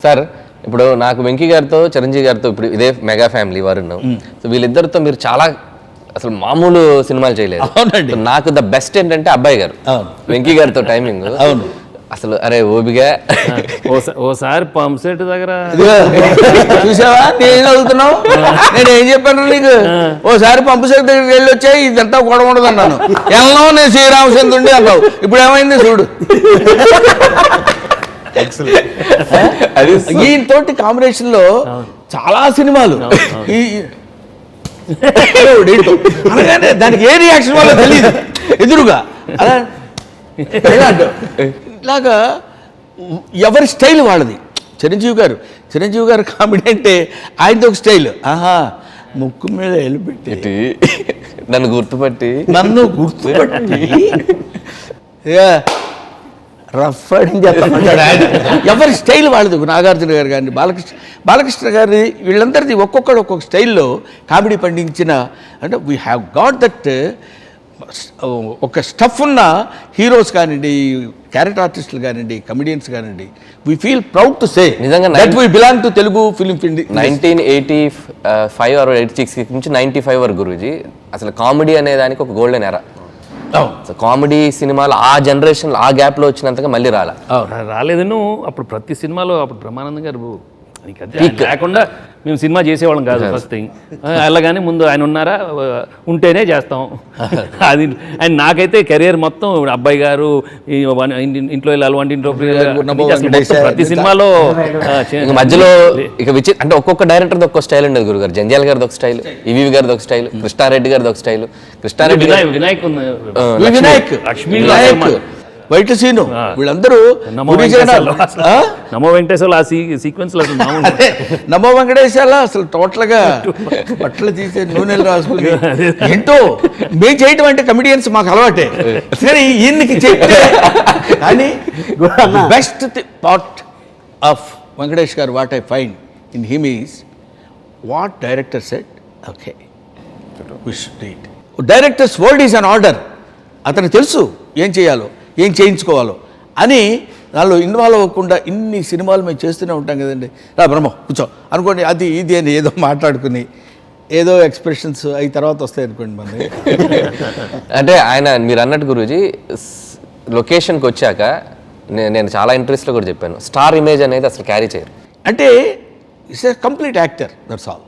Sir ఇప్పుడు నాకు వెంకీ గారితో చిరంజీవి గారితో ఇప్పుడు ఇదే మెగా ఫ్యామిలీ వరుణ్ సో వీళ్ళిద్దరితో మీరు చాలా అసలు మామూలు సినిమాలు చేయలేదు. అవునండి. నాకు ద బెస్ట్ ఏంటంటే అబ్బాయి గారు వెంకీ గారితో టైమింగ్. అవును అసలు అరే ఓబిగా ఓసారి పంప్ సెట్ దగ్గర చూసావా నేను అడుగుతున్నావు, నేను ఏం చెప్పాను నీకు? ఓసారి పంపు సెట్ దగ్గరికి వెళ్ళి వచ్చాయి ఇదంతా గొడవ ఉండదు అన్నాను. వెళ్ళను నేను శ్రీరామచంద్రుడి అన్నావు, ఇప్పుడు ఏమైంది చూడు. అది ఈయనతోటి కాంబినేషన్ లో చాలా సినిమాలు అనగానే దానికి ఏ రియాక్షన్ వల్ల తెలియదు ఎదురుగా అలా ఇలాగా ఎవరి స్టైల్ వాళ్ళది. చిరంజీవి గారు కామెడీ అంటే ఆయనది ఒక స్టైల్. ఆహా ముక్కు మీద వెళ్ళిపెట్టి నన్ను గుర్తుపట్టి రఫ్ అని చెప్పమంటాడు ఆయన. ఎవరి స్టైల్ వాళ్ళది. నాగార్జున గారు కానీ బాలకృష్ణ గారి వీళ్ళందరిది ఒక్కొక్కడు ఒక్కొక్క స్టైల్లో కామెడీ పండించిన అంటే వీ హ్యావ్ గాట్ దట్ ఒక స్టఫ్ ఉన్న హీరోస్ కానివ్వండి, క్యారెక్టర్ ఆర్టిస్టులు కానివ్వండి, కమెడియన్స్ కానివ్వండి, we feel proud to say నిజంగా that we belong to Telugu film 1985 or 86 నుంచి 95 వరకు గురూజీ అసలు కామెడీ అనే దానికి ఒక గోల్డెన్ ఎరా. కామెడీ సినిమాలు ఆ జనరేషన్ ఆ గ్యాప్ లో వచ్చినంతగా మళ్ళీ రాలేదు. అప్పుడు ప్రతి సినిమాలో అప్పుడు బ్రహ్మానందం గారు లేకుండా మేము సినిమా చేసేవాళ్ళం కాదు. ఫస్ట్ థింగ్ అలాగని ముందు ఆయన ఉన్నారా ఉంటేనే చేస్తాం అది. అండ్ నాకైతే కెరియర్ మొత్తం అబ్బాయి గారు ఇంట్లో వెళ్ళాలి వంటింట్లో ప్రతి సినిమాలో మధ్యలో ఇక అంటే ఒక్కొక్క డైరెక్టర్ ఒక్కొక్క స్టైల్ ఉండేది. గురుగారు జంజాల్ గారిది ఒక స్టైల్, ఈవీవి గారిది ఒక స్టైల్, కృష్ణారెడ్డి గారిది ఒక స్టైల్, వినాయక్ లక్ష్మీ వైట్ సీను వీళ్ళందరూ నమో వెంకటేశ్వర ఆ సీక్వెన్స్ నమో వెంకటేశ్వర అసలు టోటల్ గా బట్టలు తీసే నూనెలు రాసుకుని ఏంటో మేము చేయటం అంటే కమెడియన్స్ మాకు అలవాటే. కానీ ఈయనకి చెప్తే కానీ బెస్ట్ పార్ట్ ఆఫ్ వెంకటేష్ గారు what I find in him is what director set okay directors world is an order. అతనికి తెలుసు ఏం చేయాలో ఏం చేయించుకోవాలో అని దానిలో ఇన్వాల్వ్ అవ్వకుండా ఇన్ని సినిమాలు మేము చేస్తూనే ఉంటాం కదండి. రా బ్రహ్మ కూర్చో అనుకోండి, అది ఇది అని ఏదో మాట్లాడుకుని ఏదో ఎక్స్ప్రెషన్స్ అవి తర్వాత వస్తాయి అనుకోండి మన. అంటే ఆయన మీరు అన్నట్టు గురూజీ లొకేషన్కి వచ్చాక నేను చాలా ఇంట్రెస్ట్లో కూడా చెప్పాను, స్టార్ ఇమేజ్ అనేది అసలు క్యారీ చేయరు. అంటే it's a complete actor, that's all.